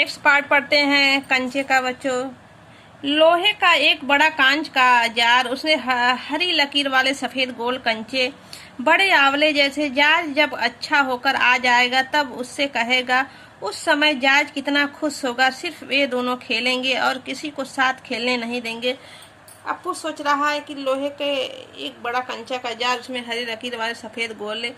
Next part पढ़ते हैं कंचे का बच्चों। लोहे का एक बड़ा कांच का जार, उसने हरी लकीर वाले सफेद गोल कंचे, बड़े आंवले जैसे। जाज जब अच्छा होकर आ जाएगा तब उससे कहेगा। उस समय जाज कितना खुश होगा। सिर्फ वे दोनों खेलेंगे और किसी को साथ खेलने नहीं देंगे। अप्पू सोच रहा है कि लोहे के एक बड़ा कंचा का जार, उसमें हरी लकीर वाले सफेद गोले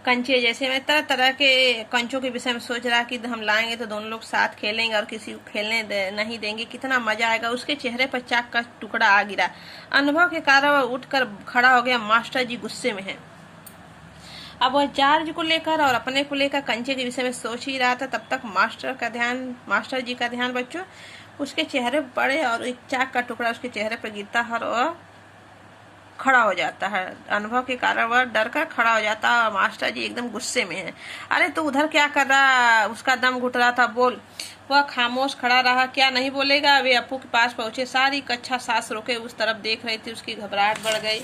कंचे जैसे। मैं तरह तरह के कंचों के विषय में सोच रहा कि हम लाएंगे तो दोनों लोग साथ खेलेंगे और किसी को खेलने नहीं देंगे, कितना मजा आएगा। उसके चेहरे पर चाक का टुकड़ा आ गिरा। अनुभव के कारण वह उठकर खड़ा हो गया। मास्टर जी गुस्से में हैं। अब वह चार्ज को लेकर और अपने को लेकर कंचे के विषय में सोच ही रहा था। तब तक मास्टर जी का ध्यान बच्चों उसके चेहरे पर पड़े और एक चाक का टुकड़ा उसके चेहरे पर गिरता है और वह खड़ा हो जाता है। अनुभव के कारण वह डर कर खड़ा हो जाता है और मास्टर जी एकदम गुस्से में है। अरे तू उधर क्या कर रहा? उसका दम घुट रहा था। बोल। वह खामोश खड़ा रहा। क्या नहीं बोलेगा? वे अप्पू के पास पहुंचे। सारी कक्षा सांस रोके उस तरफ देख रही थी। उसकी घबराहट बढ़ गई।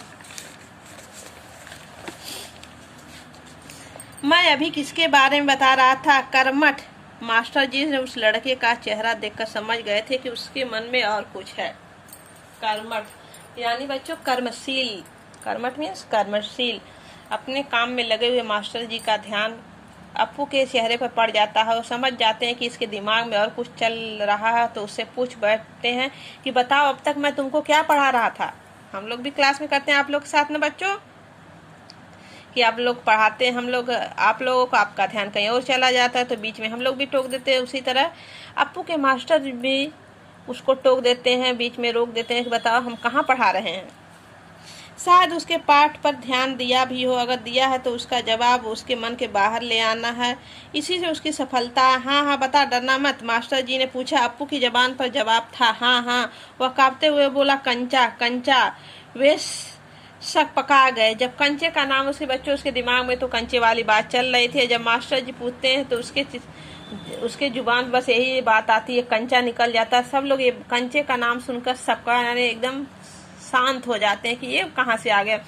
मैं अभी किसके बारे में बता रहा था? कर्मठ। मास्टर जी ने उस लड़के का चेहरा देखकर समझ गए थे कि उसके मन में और कुछ है। कर्मठ यानी बच्चों कर्मशील। कर्मठ मीन्स कर्मशील। अपने काम में लगे हुए मास्टर जी का ध्यान अप्पू के चेहरे पर पड़ जाता है। वो समझ जाते हैं कि इसके दिमाग में और कुछ चल रहा है, तो उससे पूछ बैठते हैं कि बताओ अब तक मैं तुमको क्या पढ़ा रहा था। हम लोग भी क्लास में करते हैं आप लोग के साथ में बच्चों कि आप लोग पढ़ाते हैं, हम लोग आप लोगों को आपका ध्यान कहीं और चला जाता है तो बीच में हम लोग भी टोक देते हैं। उसी तरह अप्पू के मास्टर भी उसको टोक देते हैं, बीच में रोक देते हैं कि बताओ हम कहाँ पढ़ा रहे हैं। शायद उसके पाठ पर ध्यान दिया भी हो। अगर दिया है तो उसका जवाब उसके मन के बाहर ले आना है। इसी से उसकी सफलता। हाँ हाँ बता, डरना मत। मास्टर जी ने पूछा। अप्पू की जबान पर जवाब था हाँ हाँ। वह कांपते हुए बोला कंचा कंचा। वे शक पका गए जब कंचे का नाम उसके बच्चों उसके दिमाग में तो कंचे वाली बात चल रही थी। जब मास्टर जी पूछते हैं तो उसके जुबान बस यही बात आती है, कंचा निकल जाता है। सब लोग ये कंचे का नाम सुनकर सबका यानी एकदम शांत हो जाते हैं कि ये कहाँ से आ गया।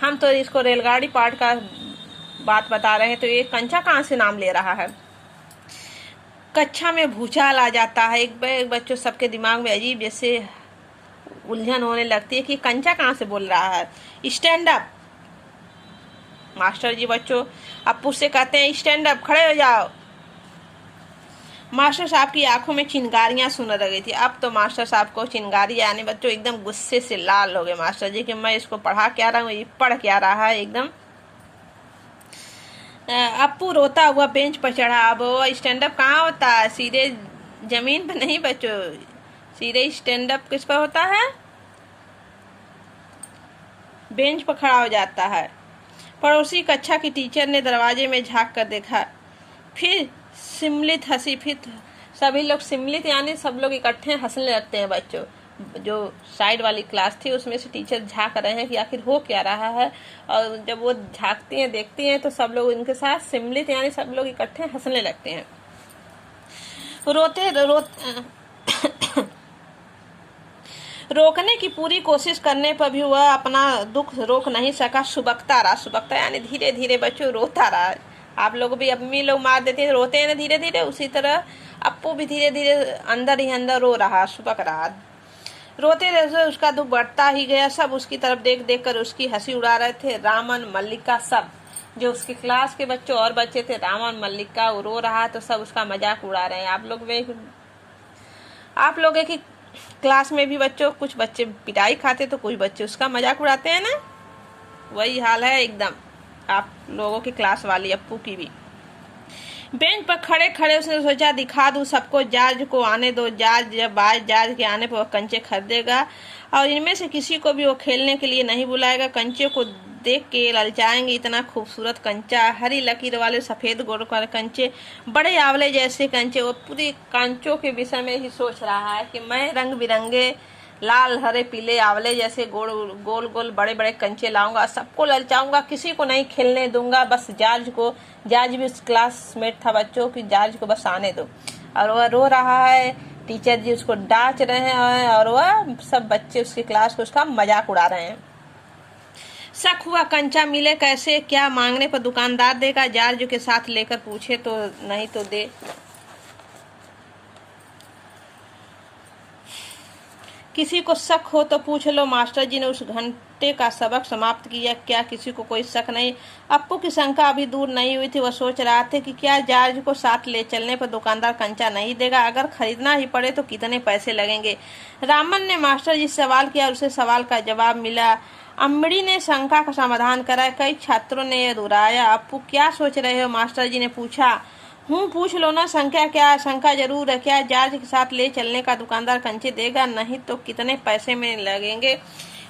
हम तो इसको रेलगाड़ी पार्ट का बात बता रहे हैं तो ये कंचा कहाँ से नाम ले रहा है। कक्षा में भूचाल आ जाता है। एक बच्चों सबके दिमाग में अजीब जैसे उलझन होने लगती है कि कंचा कहाँ से बोल रहा है। Stand up. मास्टर जी बच्चों अप्पू से कहते हैं स्टैंड अप, खड़े हो जाओ। मास्टर साहब की आंखों में चिंगारियां सुन रही थी। अब तो मास्टर साहब को चिंगारी आने बच्चों एकदम गुस्से से लाल हो गए मास्टर जी कि मैं इसको पढ़ा क्या रहा हूँ, ये पढ़ क्या रहा है एकदम। अप्पू रोता हुआ बेंच पर चढ़ा। अब वो स्टैंड अप कहाँ होता है? सीधे जमीन पर नहीं बच्चों, सीधे स्टैंड अप किस पर होता है? बेंच पर खड़ा हो जाता है। पड़ोसी कक्षा की टीचर ने दरवाजे में झांक कर देखा। फिर सम्मिलित हंसी। फिर सभी लोग सम्मिलित यानी सब लोग इकट्ठे हंसने लगते हैं बच्चों। जो साइड वाली क्लास थी उसमें से टीचर झांक रहे हैं कि आखिर हो क्या रहा है। और जब वो झांकती हैं देखती हैं तो सब लोग इनके साथ सम्मिलित यानी सब लोग इकट्ठे हंसने लगते हैं। रोकने की पूरी कोशिश करने पर भी वह अपना दुख रोक नहीं सका। सुबकता रहा। सुबकता यानी धीरे धीरे बच्चों रोता रहा। आप लोग भी अम्मी लोग मार देते हैं रोते हैं ना धीरे धीरे, उसी तरह अप्पू भी धीरे धीरे अंदर ही अंदर रो रहा, सुबक रहा। रोते रहे उसका दुख बढ़ता ही गया। सब उसकी तरफ देख देख कर उसकी हंसी उड़ा रहे थे। रामन, मल्लिका, सब जो उसकी क्लास के बच्चों और बच्चे थे, रामन, मल्लिका, वो रो रहा तो सब उसका मजाक उड़ा रहे हैं। आप लोग की क्लास में भी बच्चों कुछ बच्चे पिटाई खाते तो कुछ बच्चे उसका मजाक उड़ाते हैं ना, वही हाल है एकदम आप लोगों की क्लास वाली अप्पू की भी। बेंच पर खड़े खड़े उसने सोचा दिखा दूं सबको, जॉर्ज को आने दो। जॉर्ज जब आए, जॉर्ज के आने पर वह कंचे खरीदेगा और इनमें से किसी को भी वो खेलने के लिए नहीं बुलाएगा। कंचे को देख के ललचाएंगे। इतना खूबसूरत कंचा, हरी लकीर वाले सफेद गोल वाले कंचे, बड़े आंवले जैसे कंचे। वो पूरी कंचों के विषय में ही सोच रहा है कि मैं रंग बिरंगे लाल हरे पीले आंवले जैसे गोल गोल गोल बड़े बड़े कंचे लाऊंगा, सबको ललचाऊंगा, किसी को नहीं खेलने दूंगा, बस जॉर्ज को। जॉर्ज भी उस क्लासमेट था बच्चों की, जॉर्ज को बस आने दो। और वह रो रहा है। टीचर जी उसको डांट रहे हैं और वह सब बच्चे उसकी क्लास को उसका मजाक उड़ा रहे हैं। शक हुआ कंचा मिले कैसे, क्या मांगने पर दुकानदार देगा। जॉर्ज के साथ लेकर पूछे तो नहीं तो दे। किसी को शक हो तो पूछ लो। मास्टर जी ने उस घंटे का सबक समाप्त किया। क्या किसी को कोई शक नहीं? अप्पू की शंका अभी दूर नहीं हुई थी। वह सोच रहा था कि क्या जॉर्ज को साथ ले चलने पर दुकानदार कंचा नहीं देगा? अगर खरीदना ही पड़े तो कितने पैसे लगेंगे? रामन ने मास्टर जी से सवाल किया और उसे सवाल का जवाब मिला। अम्बड़ी ने शंका का समाधान करा। कई छात्रों ने यह दोहराया। अप्पू क्या सोच रहे हो? मास्टर जी ने पूछा। पूछ लो ना। शंका जरूर है। क्या जॉर्ज के साथ ले चलने का दुकानदार कंचे देगा? नहीं तो कितने पैसे में लगेंगे?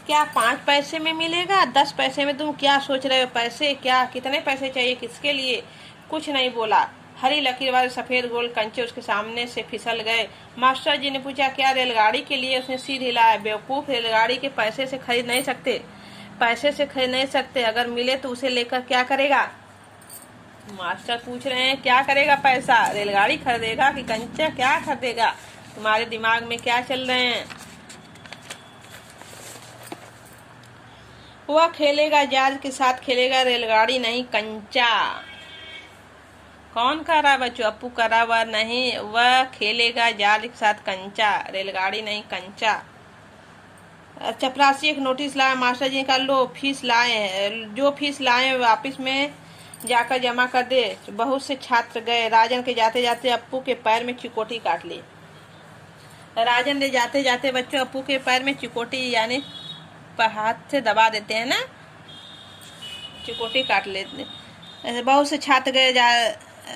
क्या 5 पैसे में मिलेगा? 10 पैसे में? तुम क्या सोच रहे हो? पैसे क्या? कितने पैसे चाहिए? किसके लिए? कुछ नहीं बोला। हरी लकीर वाले सफेद गोल कंचे उसके सामने से फिसल गए। मास्टर जी ने पूछा, क्या रेलगाड़ी के लिए? उसने सिर हिलाया। बेवकूफ, रेलगाड़ी के पैसे से खरीद नहीं सकते। पैसे से खरीद नहीं सकते। अगर मिले तो उसे लेकर क्या करेगा? मास्टर पूछ रहे हैं, क्या करेगा? पैसा रेलगाड़ी खरीदेगा कि कंचा? क्या खरीदेगा? तुम्हारे दिमाग में क्या चल रहे हैं? वह खेलेगा, जॉर्ज के साथ खेलेगा, रेलगाड़ी नहीं कंचा। कौन कर रहा है बच्चों? अप्पू कर रहा। वह नहीं, वह खेलेगा जॉर्ज के साथ कंचा, रेलगाड़ी नहीं कंचा। चपरासी एक नोटिस लाया। मास्टर जी का, लो फीस लाए, जो फीस लाए वापिस में जाकर जमा कर दे। बहुत से छात्र गए। राजन के जाते जाते अप्पू के पैर में चिकोटी काट ली। राजन ने जाते जाते बच्चों अप्पू के पैर में चिकोटी यानी हाथ से दबा देते हैं ना, चिकोटी काट लेते। बहुत से छात्र गए।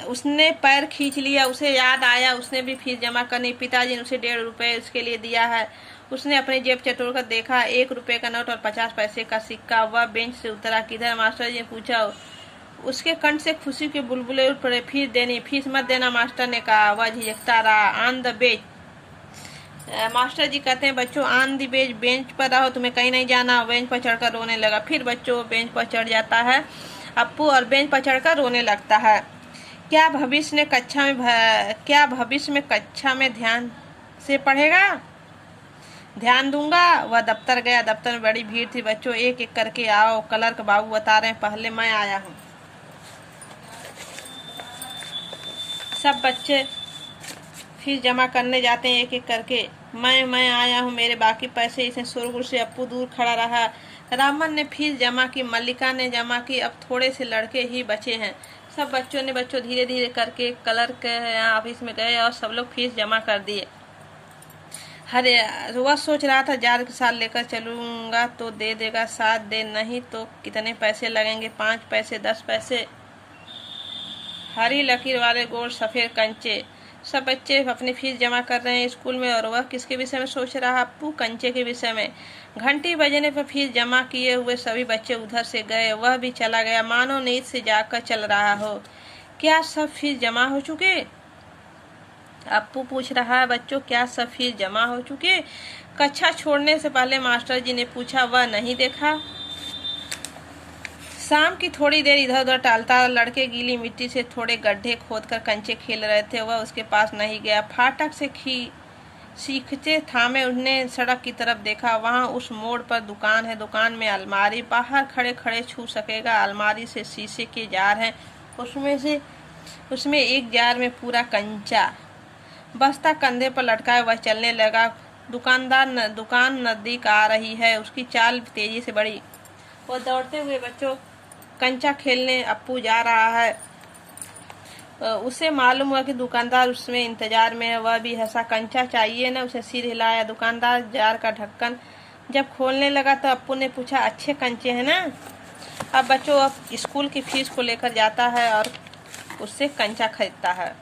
उसने पैर खींच लिया। उसे याद आया उसने भी फीस जमा करनी। पिताजी ने उसे 1.5 रुपये उसके लिए दिया है। उसने अपनी जेब चटोर कर देखा। 1 रुपये का नोट और 50 पैसे का सिक्का। वह बेंच से उतरा। किधर? मास्टर जी ने पूछा। उसके कंठ से खुशी के बुलबुले उठ पड़े। फीस देनी? फीस मत देना, मास्टर ने कहा। वह झिझकता रहा। On the bench. मास्टर जी कहते हैं, बच्चों ऑन द बेंच, बेंच पर रहो, तुम्हें कहीं नहीं जाना। बेंच पर चढ़कर रोने लगा। फिर बच्चों बेंच पर चढ़ जाता है अप्पू और बेंच पर चढ़कर रोने लगता है। क्या भविष्य में कक्षा में ध्यान से पढ़ेगा? ध्यान दूंगा। वह दफ्तर गया। दफ्तर में बड़ी भीड़ थी। बच्चों एक एक करके आओ, क्लर्क बाबू बता रहे हैं, पहले मैं आया हूँ। सब बच्चे फीस जमा करने जाते हैं एक एक करके। मैं आया हूँ, मेरे बाकी पैसे। इसे शोरगुल से अप्पू दूर खड़ा रहा। रामन ने फीस जमा की। मल्लिका ने जमा की। अब थोड़े से लड़के ही बचे हैं। सब बच्चों ने धीरे धीरे करके क्लर्क के यहाँ ऑफिस में गए और सब लोग फीस जमा कर दिए। वह सोच रहा था, जॉर्ज के साथ लेकर चलूंगा तो दे देगा, साथ दे नहीं तो कितने पैसे लगेंगे? 5 पैसे, 10 पैसे। हरी लकीर वाले गोल सफेद कंचे। सब बच्चे अपनी फीस जमा कर रहे हैं स्कूल में। और वह किसके विषय में सोच रहा? अप्पू कंचे के विषय में। घंटी बजने पर फीस जमा किए हुए सभी बच्चे उधर से गए। वह भी चला गया, मानो नींद से जाकर चल रहा हो। क्या सब फीस जमा हो चुके? अप्पू पूछ रहा है। बच्चों क्या सब फीस जमा हो चुके? कक्षा छोड़ने से पहले मास्टर जी ने पूछा। वह नहीं देखा। शाम की थोड़ी देर इधर उधर टहलता। लड़के गीली मिट्टी से थोड़े गड्ढे खोदकर कंचे खेल रहे थे। वह उसके पास नहीं गया। फाटक से सीखते थामे उसने सड़क की तरफ देखा। वहां उस मोड़ पर दुकान है। दुकान में अलमारी। बाहर खड़े खड़े छू सकेगा। अलमारी से शीशे के जार हैं। उसमें एक जार में पूरा कंचा। बस्ता कंधे पर लटकाए वह चलने लगा। दुकान नजदीक आ रही है। उसकी चाल तेजी से बढ़ी। वो दौड़ते हुए बच्चों कंचा खेलने अप्पू जा रहा है। उसे मालूम हुआ कि दुकानदार उसमें इंतजार में है। वह भी हंसा। कंचा चाहिए ना? उसे सिर हिलाया। दुकानदार जार का ढक्कन जब खोलने लगा तो अप्पू ने पूछा, अच्छे कंचे हैं ना? अब बच्चों अब स्कूल की फीस को लेकर जाता है और उससे कंचा खरीदता है।